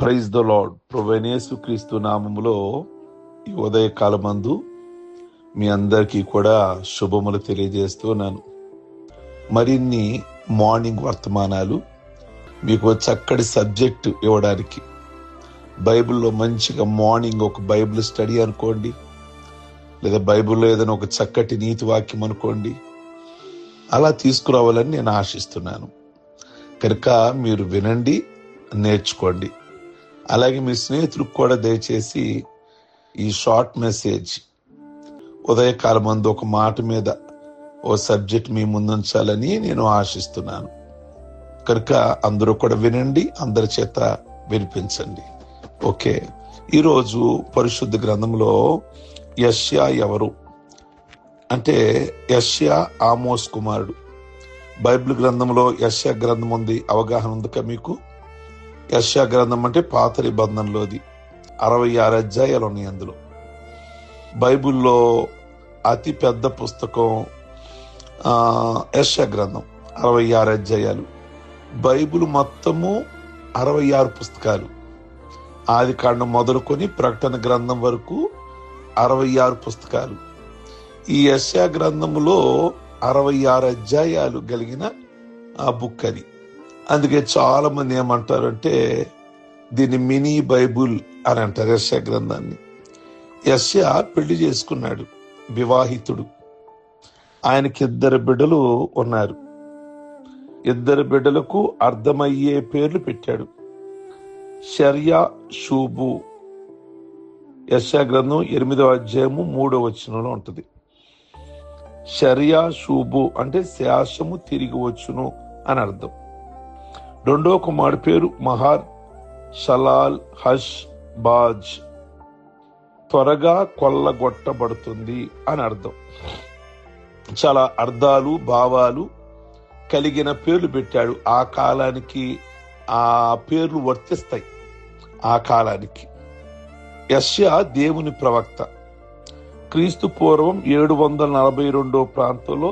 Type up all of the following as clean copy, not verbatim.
Praise the lord. ప్రభువైన యేసుక్రీస్తు నామములో ఈ ఉదయకాలమందు మీ అందరికీ కూడా శుభములు తెలియజేస్తున్నాను. మరిన్ని మార్నింగ్ వర్తమానాలు మీకు చక్కటి సబ్జెక్టు ఇవ్వడానికి, బైబిల్లో మంచిగా మార్నింగ్ ఒక బైబిల్ స్టడీ అనుకోండి, లేదా బైబిల్లో ఏదైనా ఒక చక్కటి నీతి వాక్యం అనుకోండి, అలా తీసుకురావాలని నేను ఆశిస్తున్నాను. కనుక మీరు వినండి, నేర్చుకోండి. అలాగే మీ స్నేహితులకు కూడా దయచేసి ఈ షార్ట్ మెసేజ్ ఉదయకాలం ముందు ఒక మాట మీద ఓ సబ్జెక్ట్ మీ ముందుంచాలని నేను ఆశిస్తున్నాను. కనుక అందరూ కూడా వినండి, అందరి చేత వినిపించండి. ఓకే, ఈరోజు పరిశుద్ధ గ్రంథంలో యెషయా ఎవరు అంటే యెషయా ఆమోస్ కుమారుడు. బైబిల్ గ్రంథంలో యెషయా గ్రంథం ఉంది, అవగాహన ఉందిక మీకు? యెషయా గ్రంథం అంటే పాత నిబంధనలోది. 66 అధ్యాయాలు ఉన్నాయి అందులో. బైబిల్లో అతి పెద్ద పుస్తకం యెషయా గ్రంథం, 66 అధ్యాయాలు. బైబిల్ మొత్తము 66 పుస్తకాలు. ఆది కాండం మొదలుకొని ప్రకటన గ్రంథం వరకు 66 పుస్తకాలు. ఈ యెషయా గ్రంథములో 66 అధ్యాయాలు కలిగిన ఆ బుక్ అది. అందుకే చాలా మంది ఏమంటారంటే దీన్ని మినీ బైబుల్ అని అంటారు యెషయా గ్రంథాన్ని. యెషయా పెళ్లి చేసుకున్నాడు, వివాహితుడు. ఆయనకి 2 బిడ్డలు ఉన్నారు. 2 బిడ్డలకు అర్థమయ్యే పేర్లు పెట్టాడు. షర్యా, షూబు. యెషయా గ్రంథం 8వ అధ్యాయము 3వ వచనంలో ఉంటుంది. షర్యా షూబు అంటే శాసము తిరిగి వచ్చును అని అర్థం. 2వ కుమారుడు పేరు మహార్ షలాల్ హష్ బాజ్, త్వరగా కొల్లగొట్టబడుతుంది అని అర్థం. చాలా అర్థాలు, భావాలు కలిగిన పేర్లు పెట్టాడు. ఆ కాలానికి ఆ పేర్లు వర్తిస్తాయి. ఆ కాలానికి యెషయా దేవుని ప్రవక్త. క్రీస్తు పూర్వం 742 ప్రాంతంలో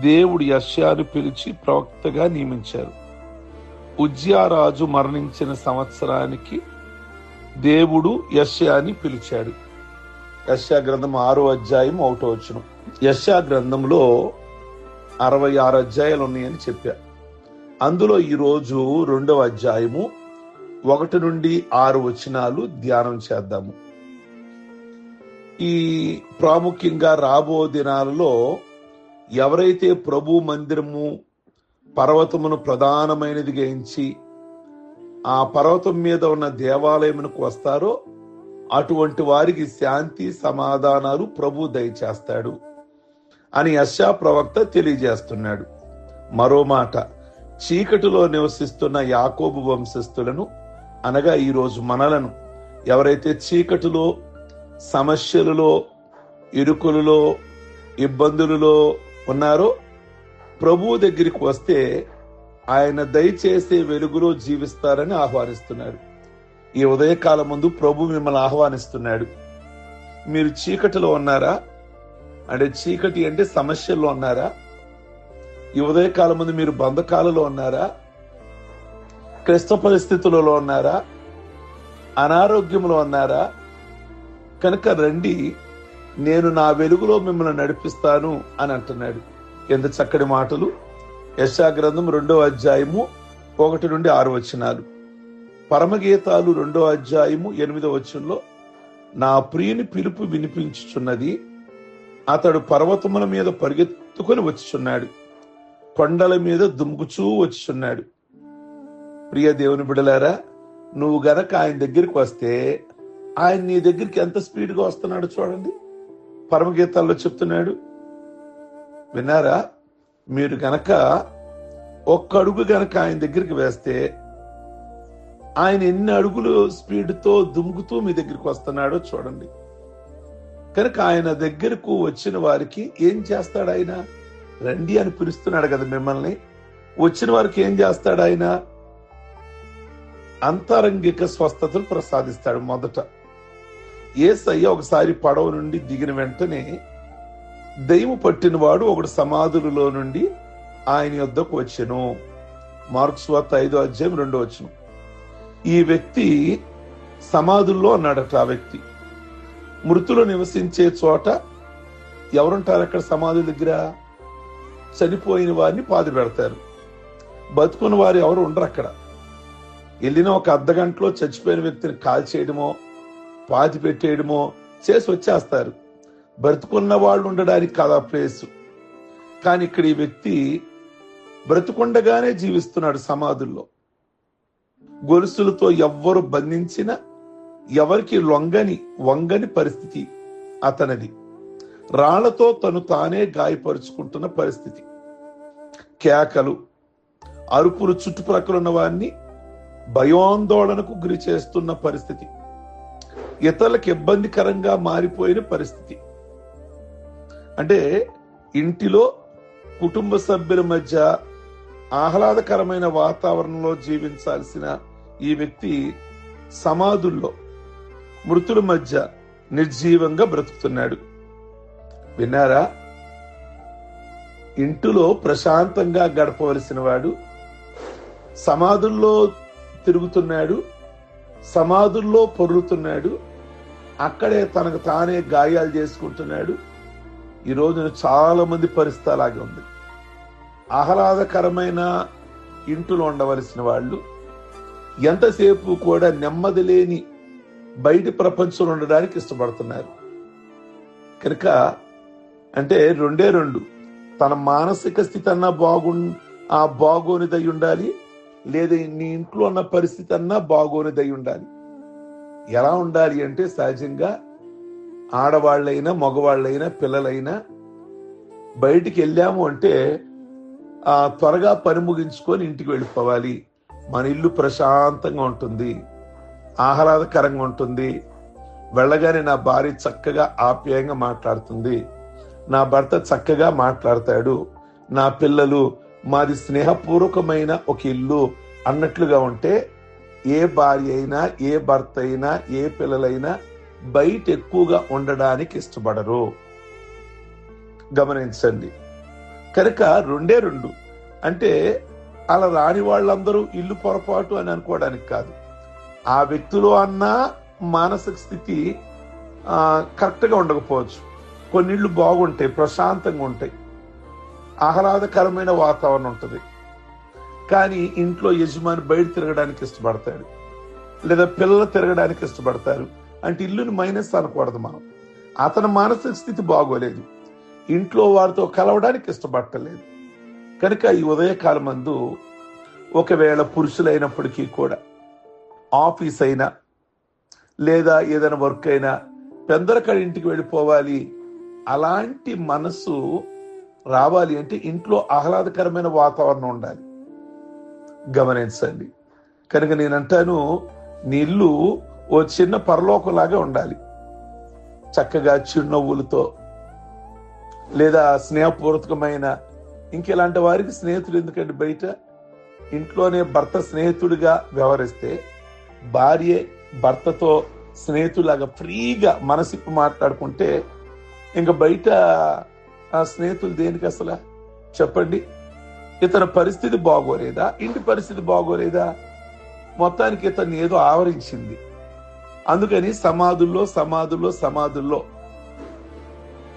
దేవుడు యెషయాను పిలిచి ప్రవక్తగా నియమించారు. ఉజ్జియా రాజు మరణించిన సంవత్సరానికి దేవుడు యెషయాని పిలిచాడు. యెషయా గ్రంథం 6వ అధ్యాయం 1వ వచనం. యెషయా గ్రంథంలో 66 అధ్యాయాలు ఉన్నాయని చెప్పా. అందులో ఈరోజు 2వ అధ్యాయము 1 నుండి 6 వచనాలు ధ్యానం చేద్దాము. ఈ ప్రాముఖ్యంగా రాబో దినాలలో ఎవరైతే ప్రభు మందిరము పర్వతమును ప్రధానమైనదిగా ఎంచి ఆ పర్వతం మీద ఉన్న దేవాలయమునకు వస్తారో అటువంటి వారికి శాంతి సమాధానాలు ప్రభు దయచేస్తాడు అని యెషయా ప్రవక్త తెలియజేస్తున్నాడు. మరో మాట, చీకటిలో నివసిస్తున్న యాకోబు వంశస్థులను, అనగా ఈరోజు మనలను, ఎవరైతే చీకటిలో, సమస్యలలో, ఇరుకులలో, ఇబ్బందులలో ఉన్నారో ప్రభువు దగ్గరికి వస్తే ఆయన దయచేసే వెలుగులో జీవిస్తారని ఆహ్వానిస్తున్నాడు. ఈ ఉదయకాలం ముందు ప్రభు మిమ్మల్ని ఆహ్వానిస్తున్నాడు. మీరు చీకటిలో ఉన్నారా అంటే, చీకటి అంటే సమస్యల్లో ఉన్నారా? ఈ ఉదయకాలం ముందు మీరు బంధకాలలో ఉన్నారా? క్లిష్ట పరిస్థితులలో ఉన్నారా? అనారోగ్యంలో ఉన్నారా? కనుక రండి, నేను నా వెలుగులో మిమ్మల్ని నడిపిస్తాను అని అంటున్నాడు. ఎంత చక్కటి మాటలు! యెషయా గ్రంథం 2వ అధ్యాయము 1 నుండి 6 వచనాలు. పరమగీతాలు 2వ అధ్యాయము 8వ వచనంలో, నా ప్రియుని పిలుపు వినిపించుచున్నది, అతడు పర్వతముల మీద పరిగెత్తుకొని వచ్చుచున్నాడు, కొండల మీద దుముకుచూ వచ్చుచున్నాడు. ప్రియ దేవుని బిడ్డలారా, నువ్వు గనక ఆయన దగ్గరికి వస్తే ఆయన నీ దగ్గరికి ఎంత స్పీడ్గా వస్తున్నాడు చూడండి. పరమగీతాల్లో చెప్తున్నాడు, విన్నారా? మీరు గనక ఒక్క అడుగు గనక ఆయన దగ్గరికి వేస్తే ఆయన ఎన్ని అడుగులు స్పీడ్తో దుముకుతూ మీ దగ్గరికి వస్తున్నాడో చూడండి. కనుక ఆయన దగ్గరకు వచ్చిన వారికి ఏం చేస్తాడు? ఆయన రండి అని పిలుస్తున్నాడు కదా మిమ్మల్ని. వచ్చిన వారికి ఏం చేస్తాడు? ఆయన అంతరంగిక స్వస్థతలు ప్రసాదిస్తాడు. మొదట యేసయ్య ఒకసారి పడవ నుండి దిగిన వెంటనే దెయ్యము పట్టిన వాడు ఒకడు సమాధులలో నుండి ఆయన యొద్దకు వచ్చెను. మార్కు సువార్త 5వ అధ్యాయం 2వ వచనం. ఈ వ్యక్తి సమాధుల్లో ఉన్నాడట. ఆ వ్యక్తి మృతులు నివసించే చోట ఎవరుంటారు అక్కడ సమాధుల దగ్గర? చనిపోయిన వారిని పాతి పెడతారు. బతుకున్న వారు ఎవరు ఉండరు అక్కడ. వెళ్ళిన ఒక అర్ధగంటలో చచ్చిపోయిన వ్యక్తిని కాల్చేయడమో పాతి పెట్టేయడమో చేసి వచ్చేస్తారు. బ్రతుకున్న వాళ్ళు ఉండడానికి కాదు ఆ ప్లేసు. కానీ ఇక్కడ ఈ వ్యక్తి బ్రతుకుండగానే జీవిస్తున్నాడు సమాధుల్లో. గొలుసులతో ఎవ్వరు బంధించిన ఎవరికి వంగని పరిస్థితి అతనిది. రాళ్లతో తను తానే గాయపరుచుకుంటున్న పరిస్థితి. కేకలు, అరుపులు చుట్టుప్రక్కల ఉన్న వారిని భయాందోళనకు గురి చేస్తున్న పరిస్థితి. ఇతరులకు ఇబ్బందికరంగా మారిపోయిన పరిస్థితి. అంటే ఇంటిలో కుటుంబ సభ్యుల మధ్య ఆహ్లాదకరమైన వాతావరణంలో జీవించాల్సిన ఈ వ్యక్తి సమాధుల్లో మృతుల మధ్య నిర్జీవంగా బ్రతుకుతున్నాడు. విన్నారా? ఇంటిలో ప్రశాంతంగా గడపవలసిన వాడు సమాధుల్లో తిరుగుతున్నాడు, సమాధుల్లో పొర్లుతున్నాడు, అక్కడే తనకు తానే గాయాలు చేసుకుంటున్నాడు. ఈ రోజున చాలా మంది పరిస్థితి అలాగే ఉంది. ఆహ్లాదకరమైన ఇంటిలో ఉండవలసిన వాళ్ళు ఎంతసేపు కూడా నెమ్మది లేని బయటి ప్రపంచంలో ఉండడానికి ఇష్టపడుతున్నారు. కనుక అంటే రెండే రెండు, తన మానసిక స్థితి అన్నా బాగోనిదై ఉండాలి, లేదా నీ ఇంట్లో ఉన్న పరిస్థితి అన్నా బాగోనిదై ఉండాలి. ఎలా ఉండాలి అంటే సహజంగా ఆడవాళ్ళైనా మగవాళ్ళైనా పిల్లలైనా బయటికి వెళ్ళాము అంటే త్వరగా పని ముగించుకొని ఇంటికి వెళ్ళిపోవాలి. మన ఇల్లు ప్రశాంతంగా ఉంటుంది, ఆహ్లాదకరంగా ఉంటుంది. వెళ్ళగానే నా భార్య చక్కగా ఆప్యాయంగా మాట్లాడుతుంది, నా భర్త చక్కగా మాట్లాడతాడు, నా పిల్లలు, మాది స్నేహపూర్వకమైన ఒక ఇల్లు అన్నట్లుగా ఉంటే ఏ భార్య అయినా ఏ భర్త అయినా ఏ పిల్లలైనా బయట ఎక్కువగా ఉండడానికి ఇష్టపడరు. గమనించండి. కనుక రెండే రెండు. అంటే అలా రాని వాళ్ళందరూ ఇల్లు పొరపాటు అని అనుకోవడానికి కాదు. ఆ వ్యక్తిలో అన్నా మానసిక స్థితి కరెక్ట్ గా ఉండకపోవచ్చు. కొన్ని ఇళ్ళు బాగుంటాయి, ప్రశాంతంగా ఉంటాయి, ఆహ్లాదకరమైన వాతావరణం ఉంటుంది. కానీ ఇంట్లో యజమాని బయట తిరగడానికి ఇష్టపడతాడు, లేదా పిల్లలు తిరగడానికి ఇష్టపడతారు. అంటే ఇల్లుని మైనస్ అనకూడదు మనం. అతని మానసిక స్థితి బాగోలేదు, ఇంట్లో వారితో కలవడానికి ఇష్టపడలేదు. కనుక ఈ ఉదయకాలం మందు ఒకవేళ పురుషులైనప్పటికీ కూడా ఆఫీస్ అయినా లేదా ఏదైనా వర్క్ అయినా పెందరకాడ ఇంటికి వెళ్ళిపోవాలి, అలాంటి మనసు రావాలి అంటే ఇంట్లో ఆహ్లాదకరమైన వాతావరణం ఉండాలి. గమనించండి. కనుక నేనంటాను, నీ ఇల్లు ఓ చిన్న పరలోకంలాగా ఉండాలి. చక్కగా చిరునవ్వులతో లేదా స్నేహపూర్వకమైన, ఇంకెలాంటి వారికి స్నేహితుడు ఎందుకంటే బయట ఇంట్లోనే భర్త స్నేహితుడిగా వ్యవహరిస్తే భార్య భర్తతో స్నేహితులాగా ఫ్రీగా మనసిప్పి మాట్లాడుకుంటే ఇంకా బయట ఆ స్నేహితులు దేనికి అసలు చెప్పండి? ఇతని పరిస్థితి బాగోలేదా? ఇంటి పరిస్థితి బాగోలేదా? మొత్తానికి ఇతన్ని ఏదో ఆవరించింది. అందుకని సమాధుల్లో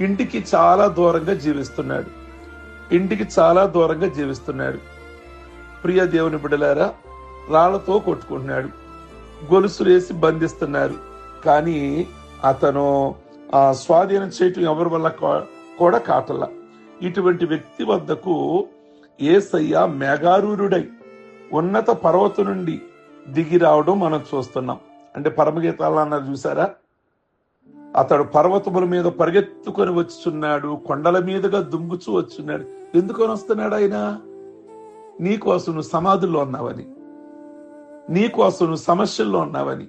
ఇంటికి చాలా దూరంగా జీవిస్తున్నాడు. ప్రియ దేవుని బిడ్డలారా, రాళ్లతో కొట్టుకుంటున్నాడు, గొలుసులు వేసి బంధిస్తున్నారు. కానీ అతను స్వాధీనం చేయటం ఎవరి వల్ల కూడా కాటల. ఇటువంటి వ్యక్తి వద్దకు యేసయ్య మేఘారూరుడై ఉన్నత పర్వతం నుండి దిగి రావడం మనం చూస్తున్నాం. అంటే పరమగీతాలు అన్నారు చూసారా? అతడు పర్వతముల మీద పరిగెత్తుకొని వచ్చుచున్నాడు, కొండల మీదుగా దుంగుచూ వచ్చున్నాడు. ఎందుకొని వస్తున్నాడు ఆయన? నీకోసం నువ్వు సమాధుల్లో ఉన్నావని, నీకోసం నువ్వు సమస్యల్లో ఉన్నావని,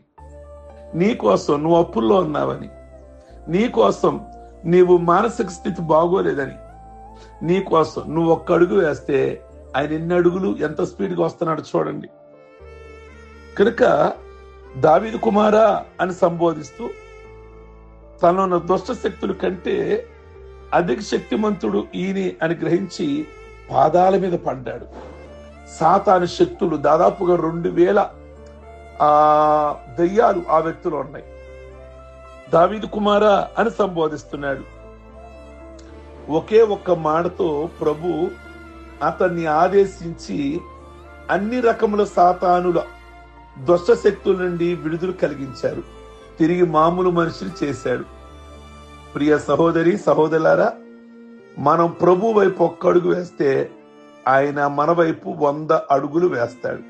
నీకోసం నువ్వు అప్పుల్లో ఉన్నావని, నీకోసం నీవు మానసిక స్థితి బాగోలేదని, నీకోసం నువ్వు ఒక్క అడుగు వేస్తే ఆయన ఎన్ని అడుగులు ఎంత స్పీడ్గా వస్తున్నాడు చూడండి. కనుక దావీదు కుమారా అని సంబోధిస్తూ తనలో ఉన్న దుష్ట శక్తుల కంటే అధిక శక్తిమంతుడు ఈయన అని గ్రహించి పాదాల మీద పడ్డాడు. సాతాను శక్తులు దాదాపుగా 2000 ఆ దయ్యాలు ఆ వ్యక్తిలో ఉన్నాయి. దావీదు కుమారా అని సంబోధిస్తున్నాడు. ఒకే ఒక్క మాటతో ప్రభు అతన్ని ఆదేశించి అన్ని రకముల సాతానుల దుష్ట శక్తుల నుండి విడుదల కలిగించారు. తిరిగి మామూలు మనిషిని చేశాడు. ప్రియ సహోదరి సహోదరులారా, మనం ప్రభు వైపు ఒక్క అడుగు వేస్తే ఆయన మన వైపు 100 అడుగులు వేస్తాడు.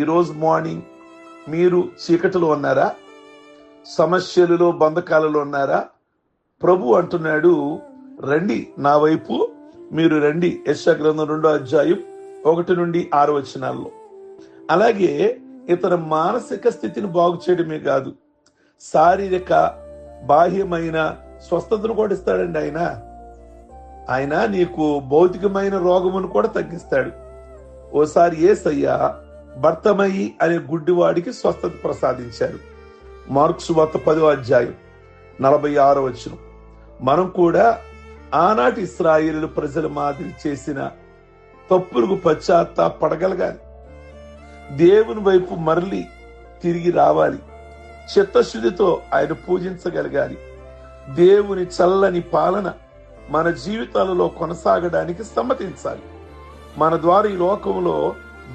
ఈరోజు మార్నింగ్ మీరు చీకటిలో ఉన్నారా? సమస్యలలో, బంధకాలలో ఉన్నారా? ప్రభు అంటున్నాడు, రండి నా వైపు, మీరు రండి. యెషయా గ్రంథం 2వ అధ్యాయం 1 నుండి 6 వచనాల్లో. అలాగే ఇతర మానసిక స్థితిని బాగు చేయడమే కాదు, శారీరక బాహ్యమైన స్వస్థతను కూడా ఇస్తాడండి. ఆయన నీకు భౌతికమైన రోగమును కూడా తగ్గిస్తాడు. ఓసారి యేసయ్య భర్తమయి అనే గుడ్డివాడికి స్వస్థత ప్రసాదించారు. మార్కు సువార్త 10వ అధ్యాయం 46వ వచనం. మనం కూడా ఆనాటి ఇశ్రాయేలు ప్రజల మాదిరి చేసిన తప్పులకు పశ్చాత్తాపడగలగాలి. దేవుని వైపు మరలి తిరిగి రావాలి. చిత్తశుద్ధితో ఆయన పూజించగలగాలి. దేవుని చల్లని పాలన మన జీవితాలలో కొనసాగడానికి సమ్మతించాలి. మన ద్వారా ఈ లోకంలో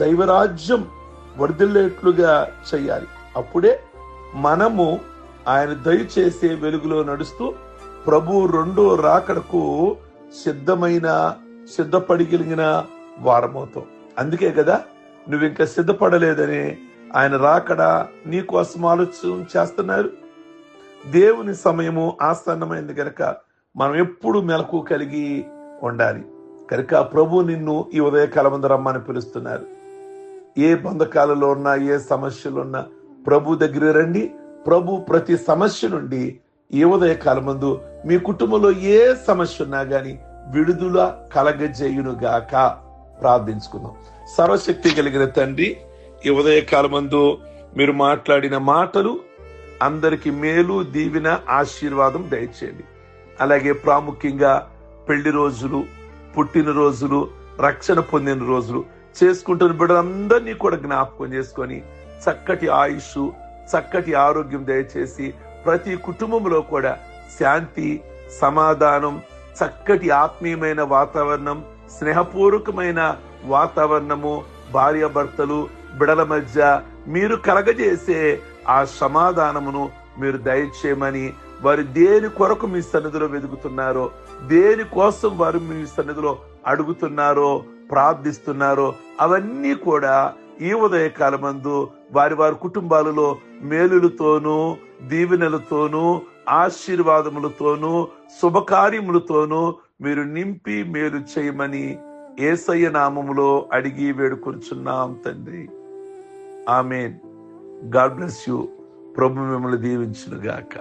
దైవరాజ్యం వర్ధిల్లేట్లుగా చేయాలి. అప్పుడే మనము ఆయన దయచేసే వెలుగులో నడుస్తూ ప్రభు 2వ రాకడకు సిద్ధపడిగలిగిన వారమవుతాం. అందుకే కదా నువ్వు ఇంకా సిద్ధపడలేదని ఆయన రాకడ నీ కోసం ఆలోచన చేస్తున్నారు. దేవుని సమయము ఆసన్నమైంది కనుక మనం ఎప్పుడు మెలకు కలిగి ఉండాలి. కనుక ప్రభు నిన్ను ఈ ఉదయకాలమందు రమ్మని పిలుస్తున్నారు. ఏ బంధకాలలో ఉన్నా, ఏ సమస్యలు ఉన్నా ప్రభు దగ్గర రండి. ప్రభు ప్రతి సమస్య నుండి ఈ ఉదయకాలమందు మీ కుటుంబంలో ఏ సమస్య ఉన్నా గాని విడుదల కలగజేయునుగాక. ప్రార్థించుకుందాం. సర్వశక్తి కలిగిన తండ్రి, ఈ ఉదయకాలమందు మీరు మాట్లాడిన మాటలు అందరికి మేలు, దీవెన, ఆశీర్వాదం దయచేయండి. అలాగే ప్రాముఖ్యంగా పెళ్లి రోజులు, పుట్టినరోజులు, రక్షణ పొందిన రోజులు చేసుకుంటున్న బిడ్డలందరినీ కూడా జ్ఞాపకం చేసుకొని చక్కటి ఆయుష్, చక్కటి ఆరోగ్యం దయచేసి ప్రతి కుటుంబంలో కూడా శాంతి, సమాధానం, చక్కటి ఆత్మీయమైన వాతావరణం, స్నేహపూర్వకమైన వాతావరణము, భార్యాభర్తలు, బిడల మధ్య మీరు కలగజేసే ఆ సమాధానమును మీరు దయచేయమని, వారు దేని కొరకు మీ సన్నిధిలో వెతుకుతున్నారో, దేని కోసం వారు మీ సన్నిధిలో అడుగుతున్నారో, ప్రార్థిస్తున్నారో అవన్నీ కూడా ఈ ఉదయకాలమందు వారి వారి కుటుంబాలలో మేలులతోనూ, దీవెనలతోనూ, ఆశీర్వాదములతోనూ, శుభకార్యములతోనూ మీరు నింపి మేలు చేయమని యేసయ్య నామములో అడిగి వేడుకొనుచున్నాం తండ్రి. ఆమేన్. God bless you. ప్రభు మిమ్మల్ని దీవించును గాక.